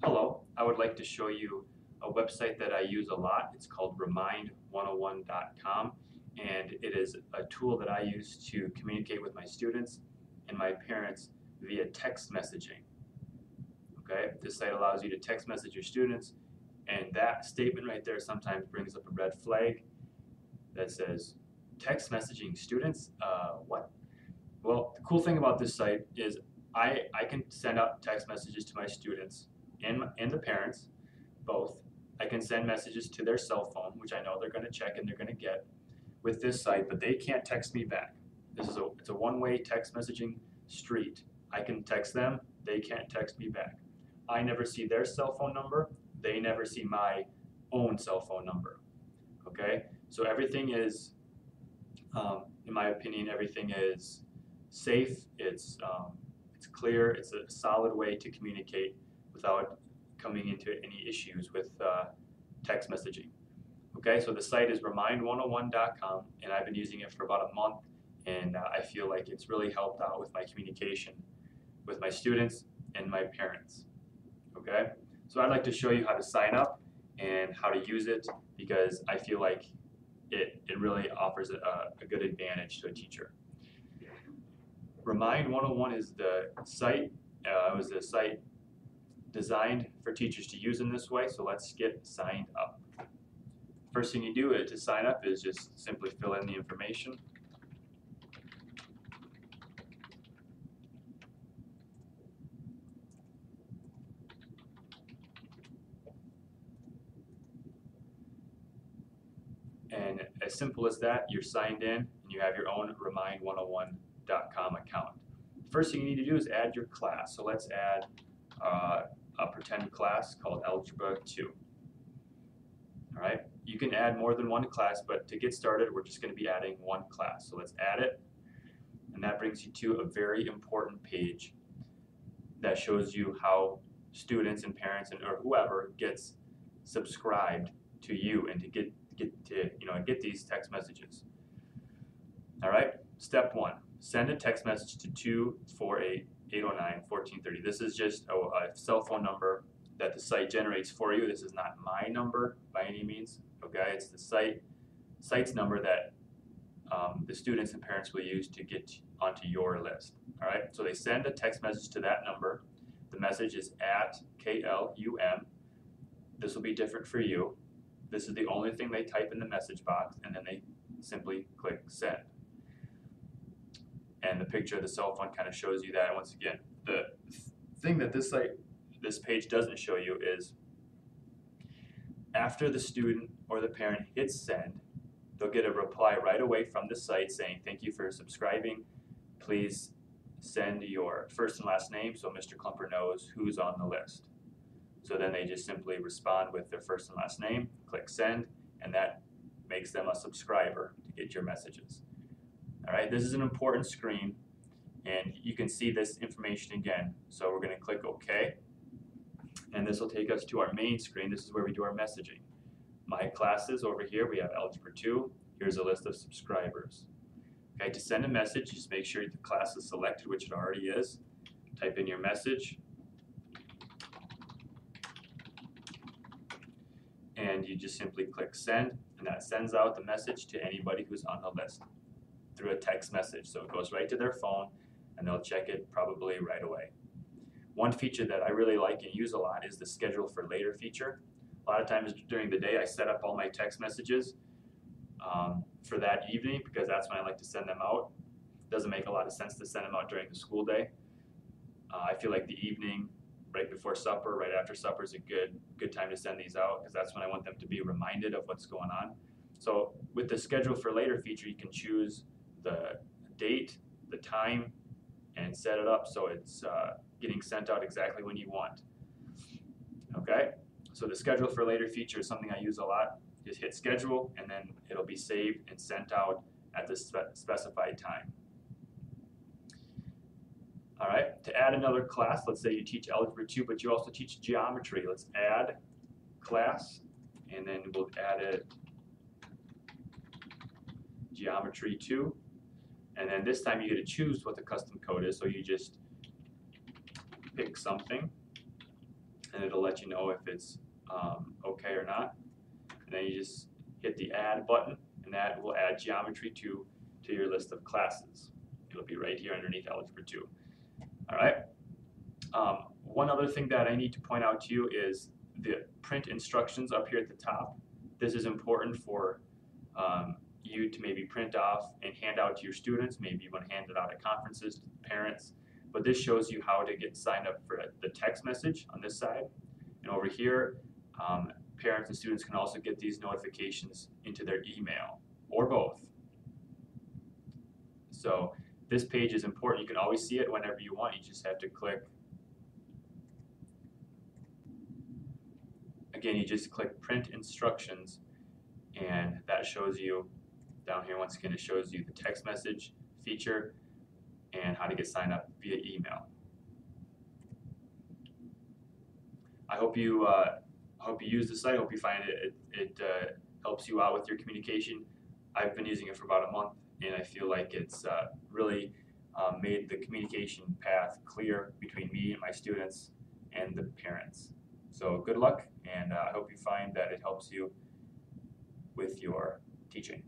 Hello, I would like to show you a website that I use a lot. It's called Remind101.com, and it is a tool that I use to communicate with my students and my parents via text messaging. Okay, this site allows you to text message your students, and that statement right there sometimes brings up a red flag that says, text messaging students? What? Well, the cool thing about this site is I can send out text messages to my students and the parents, both. I can send messages to their cell phone, which I know they're going to check and they're going to get with this site, but they can't text me back. It's a one-way text messaging street. I can text them, they can't text me back. I never see their cell phone number, they never see my own cell phone number. Okay, so everything is, in my opinion, everything is safe. It's clear. It's a solid way to communicate without coming into any issues with text messaging. Okay, so the site is Remind101.com, and I've been using it for about a month, and I feel like it's really helped out with my communication with my students and my parents. Okay, so I'd like to show you how to sign up and how to use it, because I feel like it really offers a good advantage to a teacher. Remind101 is the site. It was a site designed for teachers to use in this way, so let's get signed up. First thing you do to sign up is just simply fill in the information. And as simple as that, you're signed in and you have your own Remind101.com account. First thing you need to do is add your class. So let's add a pretend class called Algebra 2. All right, you can add more than one class, but to get started, we're just going to be adding one class. So let's add it, and that brings you to a very important page that shows you how students and parents or whoever gets subscribed to you and to get these text messages. All right, step one, send a text message to 248-809-1430. This is just a cell phone number that the site generates for you. This is not my number by any means. Okay, it's the site's number that the students and parents will use to get onto your list. All right, so they send a text message to that number. The message is at KLUM. This will be different for you. This is the only thing they type in the message box, and then they simply click send. And the picture of the cell phone kind of shows you that. Once again, the thing that this page doesn't show you is after the student or the parent hits send, they'll get a reply right away from the site saying, thank you for subscribing. Please send your first and last name so Mr. Klumper knows who's on the list. So then they just simply respond with their first and last name, click send, and that makes them a subscriber to get your messages. All right, this is an important screen, and you can see this information again. So we're going to click OK, and this will take us to our main screen. This is where we do our messaging. My classes over here, we have Algebra 2. Here's a list of subscribers. Okay, to send a message, just make sure the class is selected, which it already is. Type in your message, and you just simply click send, and that sends out the message to anybody who's on the list through a text message. So it goes right to their phone, and they'll check it probably right away. One feature that I really like and use a lot is the schedule for later feature. A lot of times during the day, I set up all my text messages for that evening, because that's when I like to send them out. It doesn't make a lot of sense to send them out during the school day. I feel like the evening, right before supper, right after supper is a good time to send these out, because that's when I want them to be reminded of what's going on. So with the schedule for later feature, you can choose the date, the time, and set it up so it's getting sent out exactly when you want. Okay, so the schedule for later feature is something I use a lot. Just hit schedule, and then it'll be saved and sent out at the specified time. All right, to add another class, let's say you teach Algebra 2, but you also teach geometry. Let's add class, and then we'll add it Geometry 2. And then this time you get to choose what the custom code is, so you just pick something, and it'll let you know if it's okay or not. And then you just hit the add button, and that will add geometry to your list of classes. It'll be right here underneath Algebra 2. All right. One other thing that I need to point out to you is the print instructions up here at the top. This is important for you to maybe print off and hand out to your students. Maybe you want to hand it out at conferences to parents. But this shows you how to get signed up for the text message on this side. And over here, parents and students can also get these notifications into their email, or both. So this page is important. You can always see it whenever you want. You just have to click. Again, you just click Print Instructions, and that shows you down here. Once again, it shows you the text message feature and how to get signed up via email. I hope you use the site. I hope you find it helps you out with your communication. I've been using it for about a month, and I feel like it's really made the communication path clear between me and my students and the parents. So good luck, and I hope you find that it helps you with your teaching.